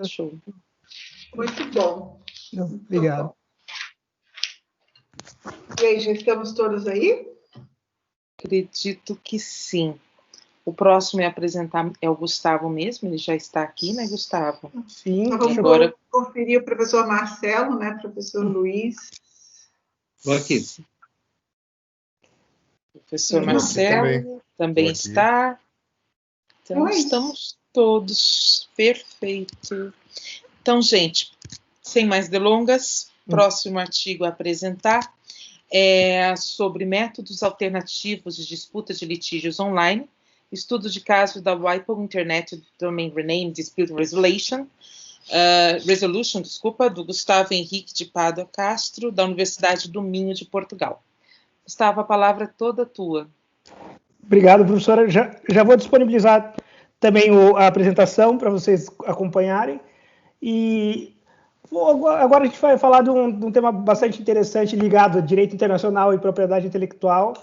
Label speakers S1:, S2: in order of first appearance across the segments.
S1: Show.
S2: Muito bom.
S3: Obrigado.
S2: E aí, já estamos todos aí?
S1: Acredito que sim. O próximo a apresentar é o Gustavo mesmo, ele já está aqui, né, Gustavo?
S3: Sim.
S2: Então vamos
S1: agora
S2: conferir o professor Marcelo, né, professor Luiz.
S4: Estou aqui.
S1: Professor Marcelo também está. Então, estamos todos. Perfeito. Então, gente, sem mais delongas, próximo artigo a apresentar é sobre métodos alternativos de disputa de litígios online, estudo de caso da WIPO, Internet Domain Rename Dispute Resolution, do Gustavo Henrique de Pádua Castro, da Universidade do Minho de Portugal. Gustavo, a palavra é toda tua.
S3: Obrigado, professora. Já vou disponibilizar também a apresentação para vocês acompanharem. E agora a gente vai falar de um tema bastante interessante ligado a direito internacional e propriedade intelectual,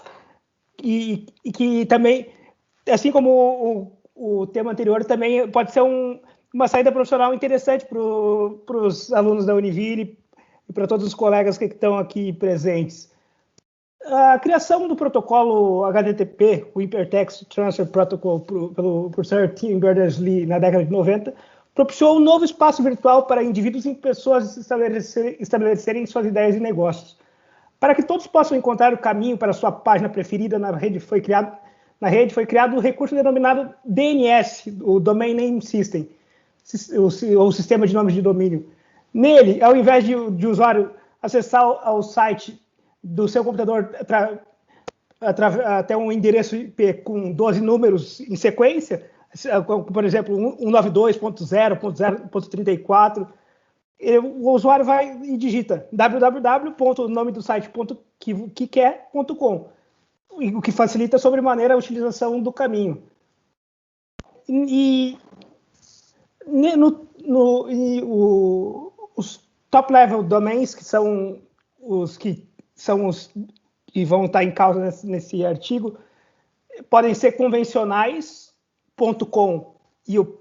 S3: e que também, assim como o tema anterior, também pode ser uma saída profissional interessante para os alunos da Univille e para todos os colegas que estão aqui presentes. A criação do protocolo HTTP, o Hypertext Transfer Protocol, pelo professor Tim Berners-Lee na década de 90, propiciou um novo espaço virtual para indivíduos e pessoas estabelecerem suas ideias e negócios. Para que todos possam encontrar o caminho para sua página preferida na rede, foi criado o recurso denominado DNS, o Domain Name System, ou Sistema de Nomes de Domínio. Nele, ao invés de o usuário acessar ao site do seu computador até um endereço IP com 12 números em sequência, por exemplo, 192.0.0.34, o usuário vai e digita www.nomedosite.que.com, o que facilita sobremaneira a utilização do caminho. Os top-level domains, que são os que vão estar em causa nesse artigo, podem ser convencionais, .com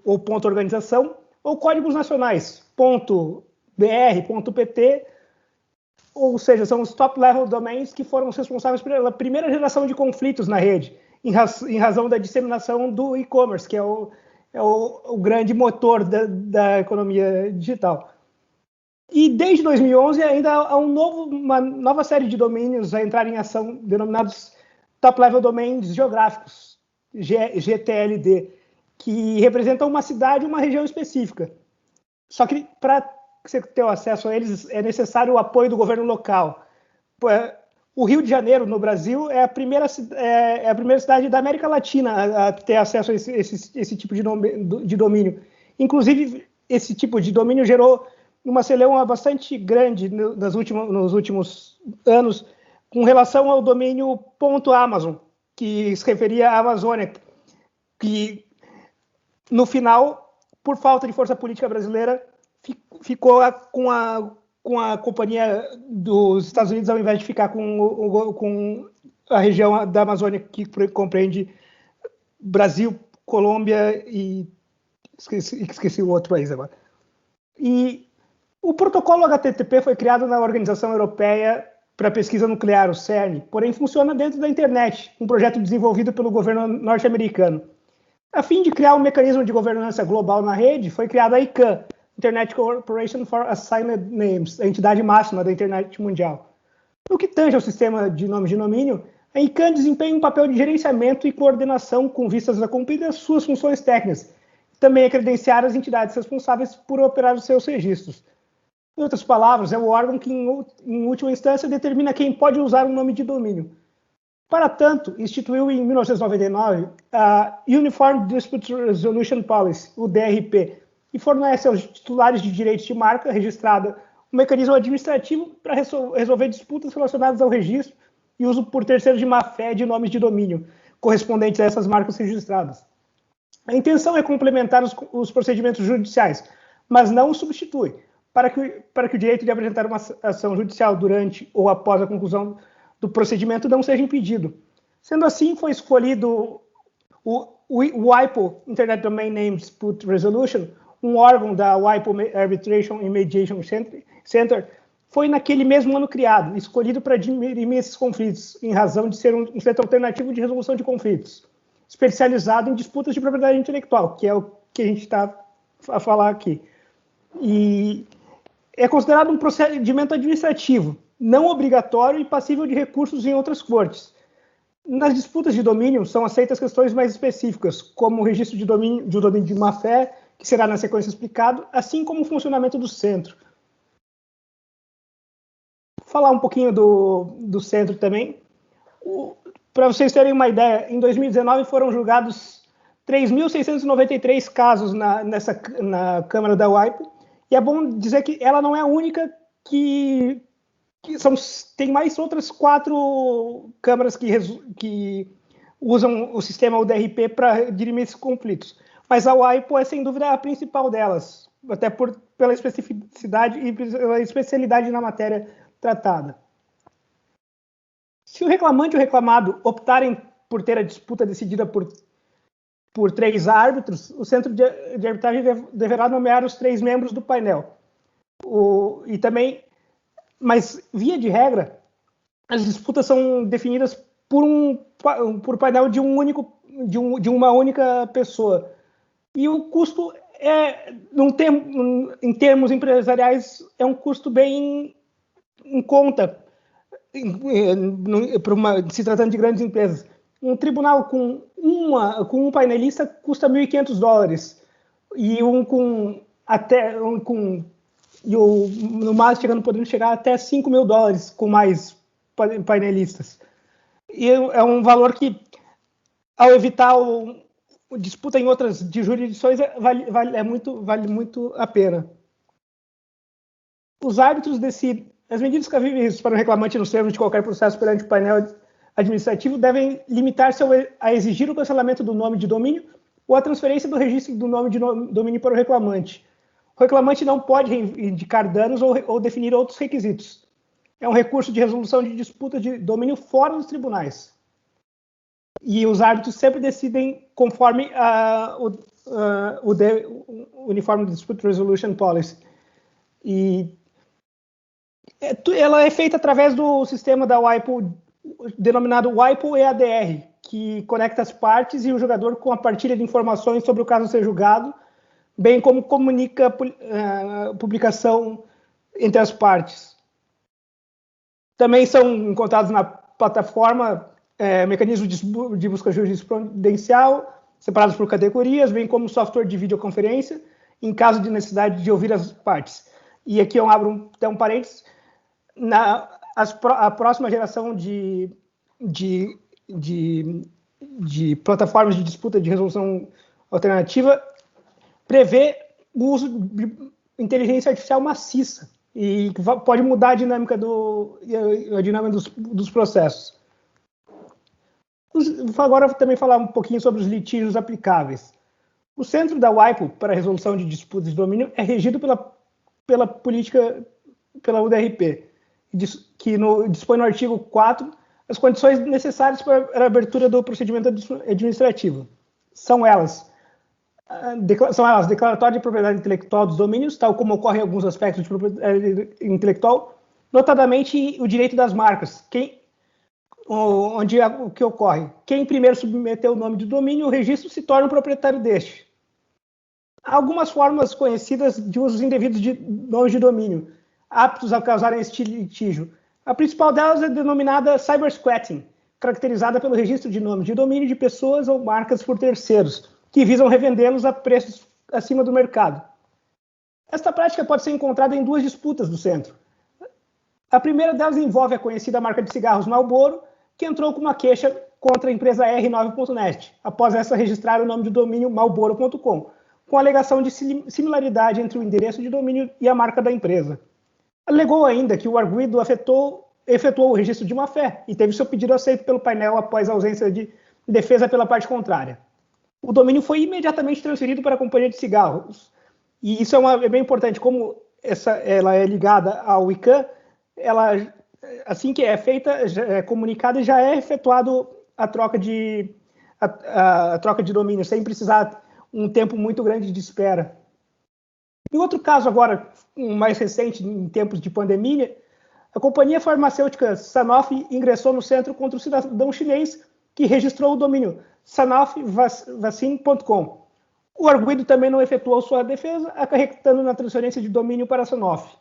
S3: ou .organização, ou códigos nacionais, .br, .pt, ou seja, são os top-level domains que foram os responsáveis pela primeira geração de conflitos na rede, em razão da disseminação do e-commerce, que é o grande motor da economia digital. E desde 2011 ainda há uma nova série de domínios a entrar em ação, denominados Top-Level Domains Geográficos, GTLD, que representam uma cidade ou uma região específica. Só que para você ter acesso a eles é necessário o apoio do governo local. O Rio de Janeiro, no Brasil, é a primeira cidade da América Latina a ter acesso a esse tipo de domínio. Inclusive, esse tipo de domínio gerou uma celeuma bastante grande nos últimos anos com relação ao domínio .amazon, que se referia à Amazônia, que, no final, por falta de força política brasileira, ficou com a companhia dos Estados Unidos, ao invés de ficar com a região da Amazônia, que compreende Brasil, Colômbia e esqueci o outro país agora. E o protocolo HTTP foi criado na Organização Europeia para Pesquisa Nuclear, o CERN, porém funciona dentro da internet, um projeto desenvolvido pelo governo norte-americano. A fim de criar um mecanismo de governança global na rede, foi criada a ICANN, Internet Corporation for Assigned Names, a entidade máxima da internet mundial. No que tange ao sistema de nomes de domínio, a ICANN desempenha um papel de gerenciamento e coordenação com vistas a cumprir as suas funções técnicas, também a credenciar as entidades responsáveis por operar os seus registros. Em outras palavras, é o órgão que, em última instância, determina quem pode usar um nome de domínio. Para tanto, instituiu em 1999 a Uniform Dispute Resolution Policy, o DRP, e fornece aos titulares de direitos de marca registrada um mecanismo administrativo para resolver disputas relacionadas ao registro e uso por terceiros de má-fé de nomes de domínio correspondentes a essas marcas registradas. A intenção é complementar os procedimentos judiciais, mas não os substitui, para que o direito de apresentar uma ação judicial durante ou após a conclusão do procedimento não seja impedido. Sendo assim, foi escolhido o WIPO, Internet Domain Name Dispute Resolution, um órgão da WIPO Arbitration and Mediation Center, foi naquele mesmo ano criado, escolhido para dirimir esses conflitos, em razão de ser um centro alternativo de resolução de conflitos, especializado em disputas de propriedade intelectual, que é o que a gente está a falar aqui. E é considerado um procedimento administrativo, não obrigatório e passível de recursos em outras cortes. Nas disputas de domínio, são aceitas questões mais específicas, como o registro de domínio de má-fé, que será na sequência explicado, assim como o funcionamento do centro. Vou falar um pouquinho do centro também. Para vocês terem uma ideia, em 2019 foram julgados 3.693 casos na Câmara da WIPO, e é bom dizer que ela não é a única tem mais outras 4 câmaras que usam o sistema UDRP para dirimir esses conflitos. Mas a WIPO é, sem dúvida, a principal delas, até pela especificidade e pela especialidade na matéria tratada. Se o reclamante e o reclamado optarem por ter a disputa decidida por 3 árbitros, o Centro de Arbitragem deverá nomear os 3 membros do painel. Mas, via de regra, as disputas são definidas por painel de uma única pessoa. E o custo em termos empresariais, é um custo bem em conta, se tratando de grandes empresas. Um tribunal com um painelista custa $1.500, e no máximo podendo chegar até $5.000 com mais painelistas. E é um valor que, ao evitar disputa em outras jurisdições, vale muito a pena. Os árbitros decidem. As medidas cabíveis para o reclamante nos termos de qualquer processo perante o painel administrativo devem limitar-se a exigir o cancelamento do nome de domínio ou a transferência do registro do nome de domínio para o reclamante. O reclamante não pode indicar danos ou definir outros requisitos. É um recurso de resolução de disputa de domínio fora dos tribunais. E os árbitros sempre decidem conforme o Uniform Dispute Resolution Policy. E ela é feita através do sistema da WIPO, denominado WIPO EADR, que conecta as partes e o jogador com a partilha de informações sobre o caso a ser julgado, bem como comunica a publicação entre as partes. Também são encontrados na plataforma mecanismos de busca jurisprudencial, separados por categorias, bem como software de videoconferência, em caso de necessidade de ouvir as partes. E aqui eu abro até um parênteses. A próxima geração de plataformas de disputa de resolução alternativa prevê o uso de inteligência artificial maciça e pode mudar a dinâmica dos processos. Agora também falar um pouquinho sobre os litígios aplicáveis. O centro da WIPO para a resolução de disputas de domínio é regido pela política, pela UDRP, que dispõe no artigo 4 as condições necessárias para a abertura do procedimento administrativo. São elas declaratório de propriedade intelectual dos domínios, tal como ocorre em alguns aspectos de propriedade intelectual, notadamente o direito das marcas, o que ocorre? Quem primeiro submeteu o nome de domínio, o registro se torna o proprietário deste. Há algumas formas conhecidas de usos indevidos de nomes de domínio, aptos a causarem este litígio. A principal delas é denominada cybersquatting, caracterizada pelo registro de nomes de domínio de pessoas ou marcas por terceiros, que visam revendê-los a preços acima do mercado. Esta prática pode ser encontrada em 2 disputas do centro. A primeira delas envolve a conhecida marca de cigarros Marlboro, que entrou com uma queixa contra a empresa R9.net, após essa registrar o nome de domínio marlboro.com, com a alegação de similaridade entre o endereço de domínio e a marca da empresa. Alegou ainda que o arguido efetuou o registro de má-fé e teve seu pedido aceito pelo painel após a ausência de defesa pela parte contrária. O domínio foi imediatamente transferido para a companhia de cigarros. E isso é bem importante, como ela é ligada ao ICANN, assim que é feita, é comunicada e já é efetuado a troca de domínio, sem precisar um tempo muito grande de espera. Em outro caso agora, mais recente, em tempos de pandemia, a companhia farmacêutica Sanofi ingressou no centro contra o cidadão chinês que registrou o domínio sanofivacine.com. O arguido também não efetuou sua defesa, acarretando na transferência de domínio para a Sanofi.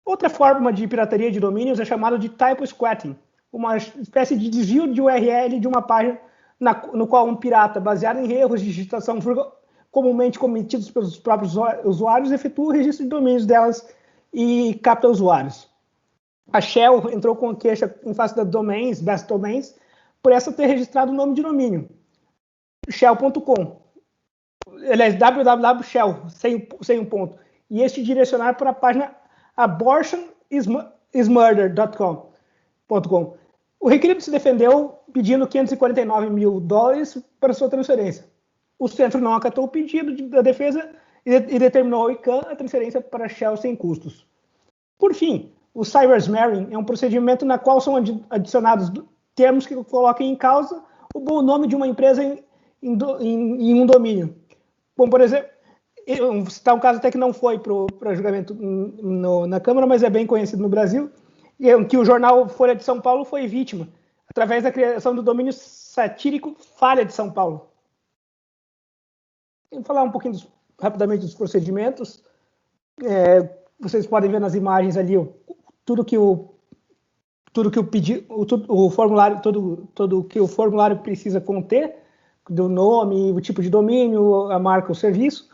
S3: Outra forma de pirataria de domínios é chamada de typo squatting, uma espécie de desvio de URL de uma página no qual um pirata, baseado em erros de digitação comumente cometidos pelos próprios usuários, efetua o registro de domínios delas e capta usuários. A Shell entrou com queixa em face da Domains, Best Domains, por essa ter registrado o nome de domínio, shell.com. Aliás, www.shell, sem um ponto. E este direcionar para a página abortionismurder.com. O requerido se defendeu pedindo $549 mil para sua transferência. O centro não acatou o pedido da defesa e determinou ao ICANN a transferência para a Shell sem custos. Por fim, o cybersmearing é um procedimento na qual são adicionados termos que coloquem em causa o bom nome de uma empresa em um domínio. Como, por exemplo, vou citar um caso até que não foi para julgamento na Câmara, mas é bem conhecido no Brasil, que o jornal Folha de São Paulo foi vítima, através da criação do domínio satírico Falha de São Paulo. Vou falar um pouquinho rapidamente dos procedimentos. Vocês podem ver nas imagens ali tudo que o formulário precisa conter, do nome, o tipo de domínio, a marca, o serviço.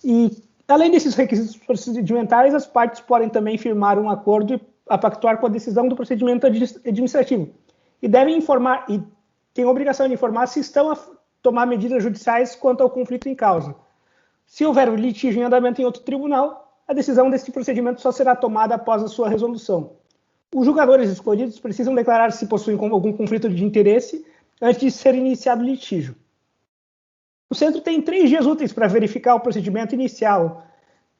S3: E, além desses requisitos procedimentais, as partes podem também firmar um acordo e pactuar com a decisão do procedimento administrativo. E devem informar, e têm a obrigação de informar se estão a tomar medidas judiciais quanto ao conflito em causa. Se houver litígio em andamento em outro tribunal, a decisão desse procedimento só será tomada após a sua resolução. Os julgadores escolhidos precisam declarar se possuem algum conflito de interesse antes de ser iniciado o litígio. O centro tem 3 dias úteis para verificar o procedimento inicial.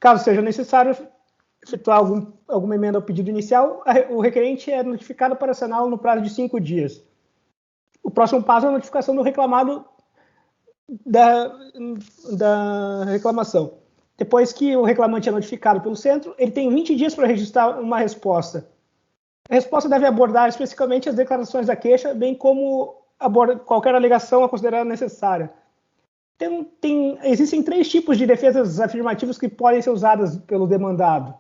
S3: Caso seja necessário efetuar alguma emenda ao pedido inicial, o requerente é notificado para assiná-lo no prazo de 5 dias. O próximo passo é a notificação do reclamado da reclamação. Depois que o reclamante é notificado pelo centro, ele tem 20 dias para registrar uma resposta. A resposta deve abordar especificamente as declarações da queixa, bem como qualquer alegação a considerar necessária. Existem 3 tipos de defesas afirmativas que podem ser usadas pelo demandado.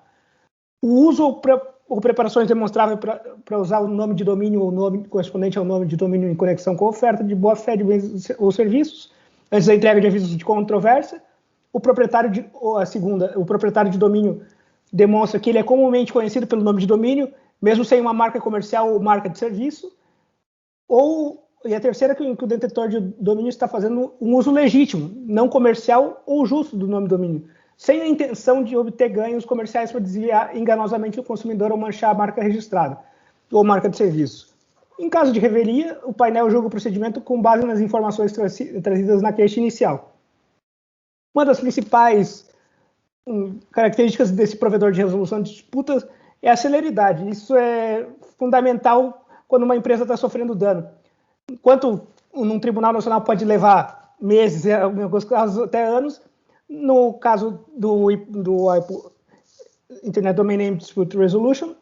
S3: O uso ou preparações demonstráveis para usar o nome de domínio ou nome correspondente ao nome de domínio em conexão com a oferta de boa-fé de bens ou serviços, antes da entrega de avisos de controvérsia. O proprietário de domínio demonstra que ele é comumente conhecido pelo nome de domínio, mesmo sem uma marca comercial ou marca de serviço. E a terceira, que o detentor de domínio está fazendo um uso legítimo, não comercial ou justo do nome de domínio, sem a intenção de obter ganhos comerciais para desviar enganosamente o consumidor ou manchar a marca registrada ou marca de serviço. Em caso de revelia, o painel julga o procedimento com base nas informações trazidas na queixa inicial. Uma das principais características desse provedor de resolução de disputas é a celeridade. Isso é fundamental quando uma empresa está sofrendo dano. Enquanto num tribunal nacional pode levar meses, em alguns casos até anos, no caso do Internet Domain Name Dispute Resolution,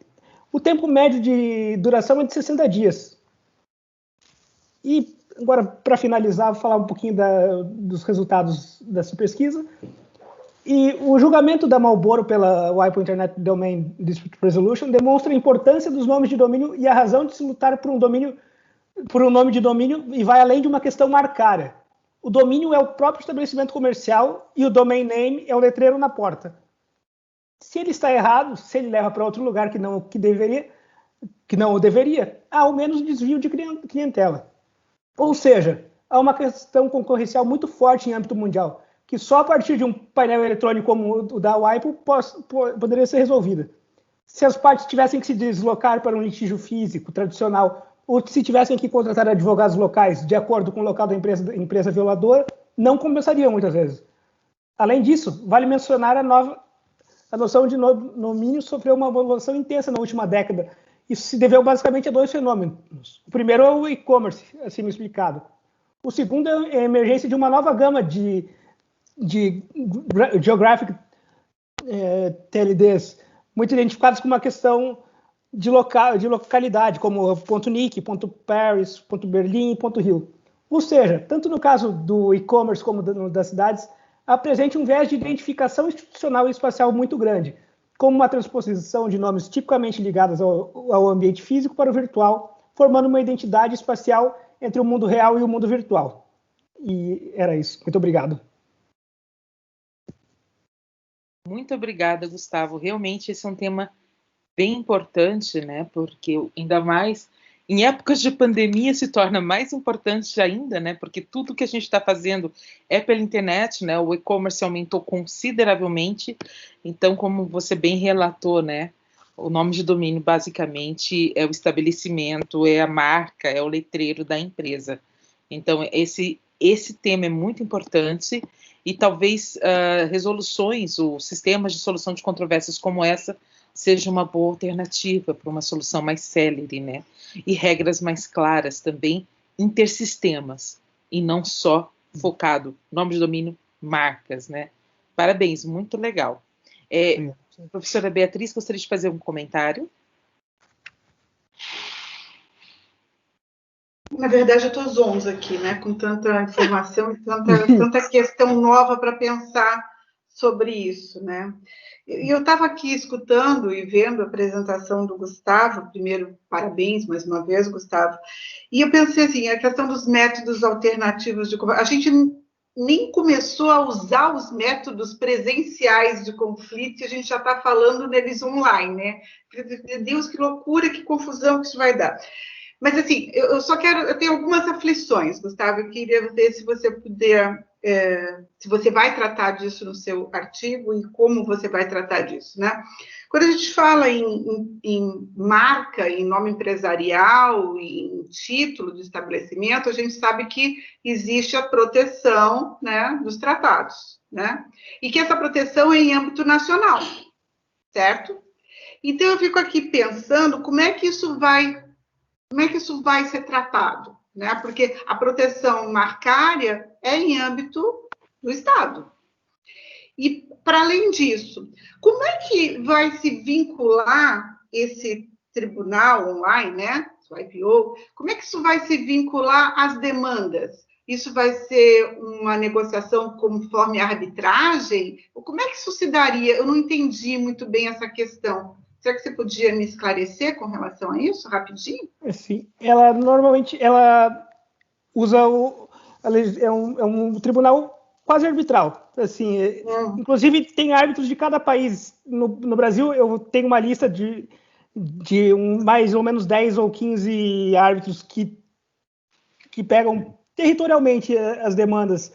S3: o tempo médio de duração é de 60 dias. E agora, para finalizar, vou falar um pouquinho dos resultados dessa pesquisa. E o julgamento da Marlboro pela WIPO Internet Domain Dispute Resolution demonstra a importância dos nomes de domínio e a razão de se lutar por um nome de domínio, e vai além de uma questão marcária. O domínio é o próprio estabelecimento comercial e o domain name é o letreiro na porta. Se ele está errado, se ele leva para outro lugar que não o deveria, há ao menos desvio de clientela. Ou seja, há uma questão concorrencial muito forte em âmbito mundial, que só a partir de um painel eletrônico como o da WIPO poderia ser resolvida. Se as partes tivessem que se deslocar para um litígio físico tradicional, ou se tivessem que contratar advogados locais de acordo com o local da empresa violadora, não compensariam muitas vezes. Além disso, vale mencionar a noção de domínio sofreu uma evolução intensa na última década. Isso se deveu basicamente a 2 fenômenos. O primeiro é o e-commerce, assim explicado. O segundo é a emergência de uma nova gama de geographic TLDs muito identificados com uma questão de localidade, como ponto .nic, ponto .paris, ponto .berlim e ponto .rio. Ou seja, tanto no caso do e-commerce como das cidades, apresenta um viés de identificação institucional e espacial muito grande, como uma transposição de nomes tipicamente ligados ao ambiente físico para o virtual, formando uma identidade espacial entre o mundo real e o mundo virtual. E era isso. Muito obrigado.
S1: Muito obrigada, Gustavo. Realmente esse é um tema bem importante, né? Porque ainda mais em épocas de pandemia se torna mais importante ainda, né? Porque tudo que a gente está fazendo é pela internet, né? O e-commerce aumentou consideravelmente. Então, como você bem relatou, né? O nome de domínio basicamente é o estabelecimento, é a marca, é o letreiro da empresa. Então, esse tema é muito importante e talvez resoluções ou sistemas de solução de controvérsias como essa seja uma boa alternativa para uma solução mais célere, né? E regras mais claras também, intersistemas, e não só focado, nome de domínio, marcas, né? Parabéns, muito legal. Professora Beatriz, gostaria de fazer um comentário?
S2: Na verdade, eu estou zonza aqui, né? Com tanta informação e tanta questão nova para pensar sobre isso, né? E eu estava aqui escutando e vendo a apresentação do Gustavo, primeiro, parabéns mais uma vez, Gustavo, e eu pensei assim, a questão dos métodos alternativos de conflito, a gente nem começou a usar os métodos presenciais de conflito e a gente já está falando neles online, né? Meu Deus, que loucura, que confusão que isso vai dar. Mas, assim, eu tenho algumas aflições, Gustavo, eu queria ver se você puder, se você vai tratar disso no seu artigo e como você vai tratar disso, né? Quando a gente fala em marca, em nome empresarial, em título de estabelecimento, a gente sabe que existe a proteção, né, dos tratados, né? E que essa proteção é em âmbito nacional, certo? Então, eu fico aqui pensando como é que isso vai ser tratado, né? Porque a proteção marcária é em âmbito do Estado. E, para além disso, como é que vai se vincular esse tribunal online, né? O IPO, como é que isso vai se vincular às demandas? Isso vai ser uma negociação conforme a arbitragem? Como é que isso se daria? Eu não entendi muito bem essa questão. Será que você podia me esclarecer com relação a isso, rapidinho?
S3: Sim, ela normalmente usa é um tribunal quase arbitral. Assim, inclusive tem árbitros de cada país. No Brasil, eu tenho uma lista de mais ou menos 10 ou 15 árbitros que pegam territorialmente as demandas.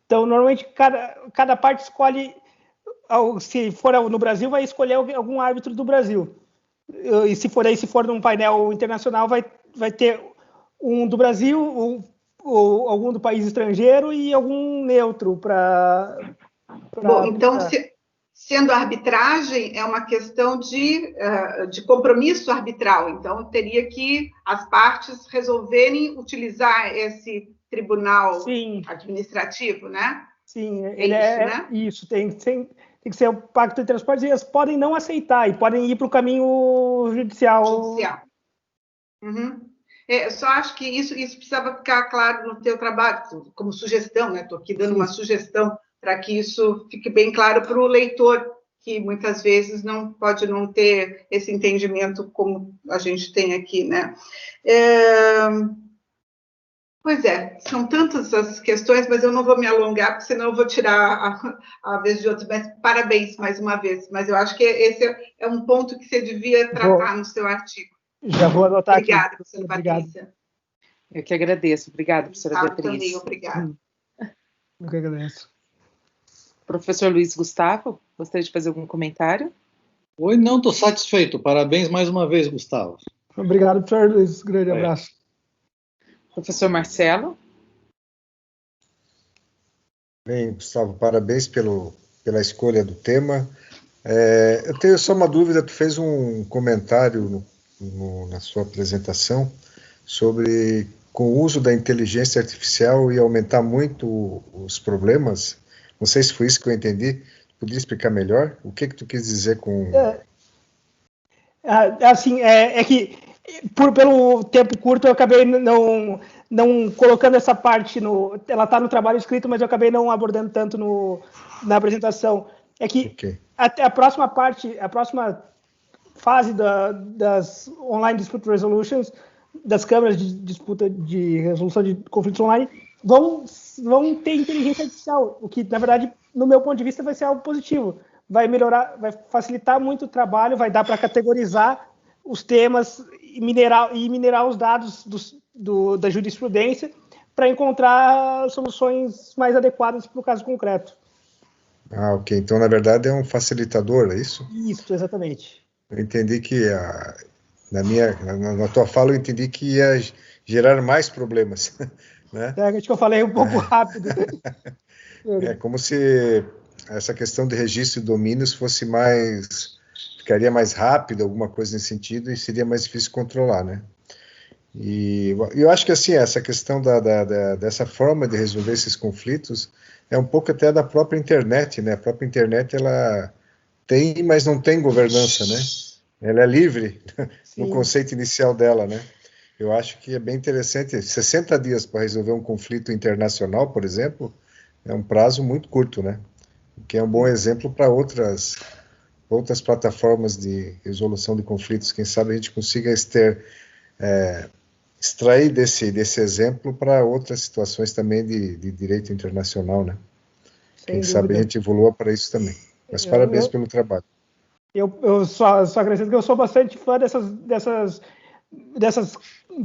S3: Então, normalmente, cada parte escolhe, se for no Brasil, vai escolher algum árbitro do Brasil. E se for num painel internacional, vai ter um do Brasil, ou algum do país estrangeiro e algum neutro para...
S2: Bom, então, sendo arbitragem, é uma questão de compromisso arbitral. Então, teria que as partes resolverem utilizar esse tribunal administrativo, né?
S3: Sim,
S2: né?
S3: Isso, tem que ser o pacto entre as partes, e elas podem não aceitar e podem ir para o caminho judicial.
S2: Uhum. Eu só acho que isso precisava ficar claro no teu trabalho, como sugestão, né? Estou aqui dando uma sugestão para que isso fique bem claro para o leitor, que muitas vezes pode não ter esse entendimento como a gente tem aqui, né? Pois é, são tantas as questões, mas eu não vou me alongar, porque senão eu vou tirar a vez de outros. Mas parabéns mais uma vez. Mas eu acho que esse é um ponto que você devia tratar no seu artigo.
S3: Já vou anotar aqui.
S2: Obrigada, professora Patrícia.
S1: Eu que agradeço. Obrigada, professora Beatriz.
S2: Também, obrigada.
S3: Eu que agradeço.
S1: Professor Luiz Gustavo, gostaria de fazer algum comentário?
S4: Oi, não, estou satisfeito. Parabéns mais uma vez, Gustavo.
S3: Obrigado, professor Luiz. Grande abraço.
S1: Professor Marcelo?
S5: Bem, Gustavo, parabéns pela escolha do tema. Eu tenho só uma dúvida, tu fez um comentário na sua apresentação sobre com o uso da inteligência artificial ia aumentar muito os problemas. Não sei se foi isso que eu entendi. podia explicar melhor? O que tu quis dizer com...
S3: Assim, é que pelo tempo curto eu acabei não colocando essa parte ela está no trabalho escrito, mas eu acabei não abordando tanto na apresentação. É que a próxima fase das Online Dispute Resolutions, das câmaras de disputa de resolução de conflitos online, vão ter inteligência artificial, o que, na verdade, no meu ponto de vista, vai ser algo positivo. Vai melhorar, vai facilitar muito o trabalho, vai dar para categorizar os temas e minerar os dados da jurisprudência para encontrar soluções mais adequadas para o caso concreto.
S5: Ok. Então, na verdade, é um facilitador, é isso?
S3: Isso, exatamente.
S5: Eu entendi que, na tua fala, eu entendi que ia gerar mais problemas. Né?
S3: Acho que eu falei um pouco rápido.
S5: É como se essa questão de registro de domínios ficaria mais rápido, alguma coisa nesse sentido, e seria mais difícil controlar, né? E eu acho que, assim, essa questão dessa forma de resolver esses conflitos é um pouco até da própria internet, né? A própria internet, ela tem, mas não tem governança, né? Ela é livre no conceito inicial dela, né? Eu acho que é bem interessante. 60 dias para resolver um conflito internacional, por exemplo, é um prazo muito curto, né? Que é um bom exemplo para outras plataformas de resolução de conflitos. Quem sabe a gente consiga extrair desse exemplo para outras situações também de direito internacional, né? Quem sabe a gente evolua para isso também. Mas parabéns pelo trabalho.
S3: Eu só acrescento que eu sou bastante fã dessas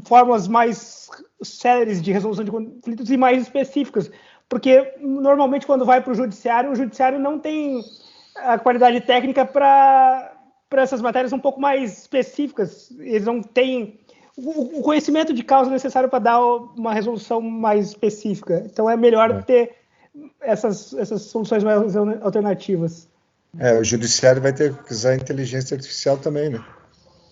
S3: formas mais céleres de resolução de conflitos e mais específicas, porque normalmente quando vai para o judiciário não tem a qualidade técnica para essas matérias um pouco mais específicas. Eles não têm o conhecimento de causa necessário para dar uma resolução mais específica. Então é melhor ter essas soluções mais alternativas.
S5: O judiciário vai ter que usar inteligência artificial também, né?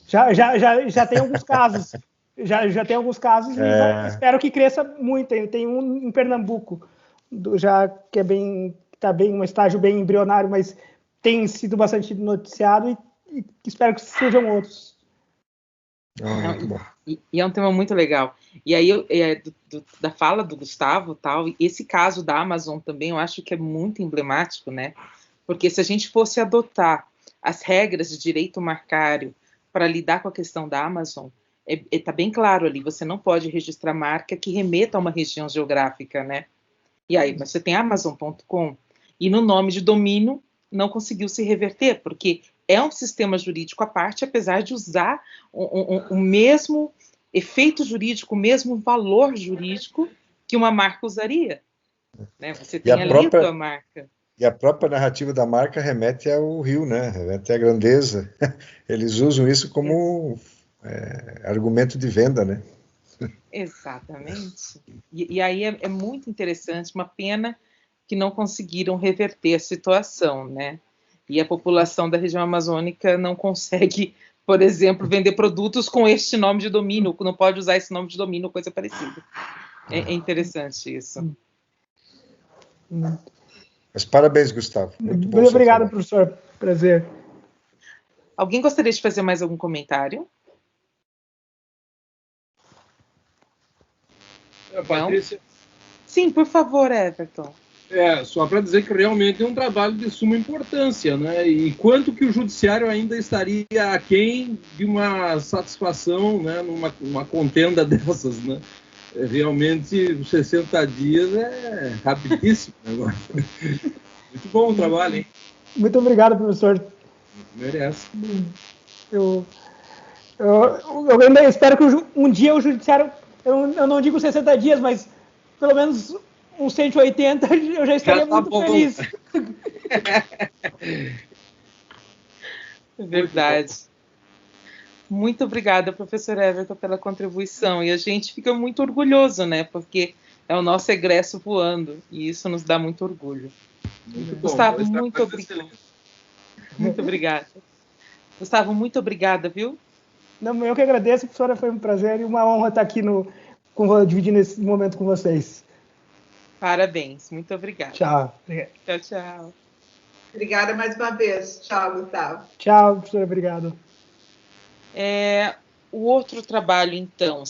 S3: Já tem alguns casos. Já tem alguns casos e espero que cresça muito. Tem um em Pernambuco, que está bem um estágio bem embrionário, mas tem sido bastante noticiado e espero que surjam outros.
S1: Muito bom. E é um tema muito legal. E aí, da fala do Gustavo, esse caso da Amazon também, eu acho que é muito emblemático, né? Porque se a gente fosse adotar as regras de direito marcário para lidar com a questão da Amazon, está bem claro ali, você não pode registrar marca que remeta a uma região geográfica, né? E aí você tem Amazon.com, e no nome de domínio não conseguiu se reverter, porque é um sistema jurídico à parte, apesar de usar o mesmo efeito jurídico, o mesmo valor jurídico que uma marca usaria. Né? Você tem ali a tua marca.
S5: E a própria narrativa da marca remete ao rio, né? Remete à grandeza. Eles usam isso como argumento de venda, né?
S1: Exatamente. E aí é muito interessante, uma pena que não conseguiram reverter a situação, né? E a população da região amazônica não consegue, por exemplo, vender produtos com este nome de domínio, não pode usar esse nome de domínio, coisa parecida. É interessante isso.
S5: Mas parabéns, Gustavo. Muito bom.
S3: Muito obrigado, professor. Prazer.
S1: Alguém gostaria de fazer mais algum comentário?
S6: Patrícia?
S1: Sim, por favor, Everton.
S6: Só para dizer que realmente é um trabalho de suma importância, né? E quanto que o judiciário ainda estaria aquém de uma satisfação, né? Numa contenda dessas, né? Realmente, 60 dias é rapidíssimo agora. Muito bom o trabalho, hein?
S3: Muito obrigado, professor.
S6: Merece.
S3: Eu ainda espero que um dia o judiciário, eu não digo 60 dias, mas pelo menos uns 180, eu já estaria muito feliz.
S1: Verdade. Muito obrigada, professor Everton, pela contribuição. E a gente fica muito orgulhoso, né? Porque é o nosso egresso voando. E isso nos dá muito orgulho.
S6: Muito bom.
S1: Gustavo, muito obrigada. Muito obrigada. Gustavo, muito obrigada, viu?
S3: Não, eu que agradeço, professora. Foi um prazer e uma honra estar aqui dividindo esse momento com vocês.
S1: Parabéns. Muito obrigada.
S3: Tchau.
S1: Tchau, tchau.
S2: Obrigada mais uma vez. Tchau, Gustavo.
S3: Tchau, professora, obrigado.
S1: O outro trabalho, então,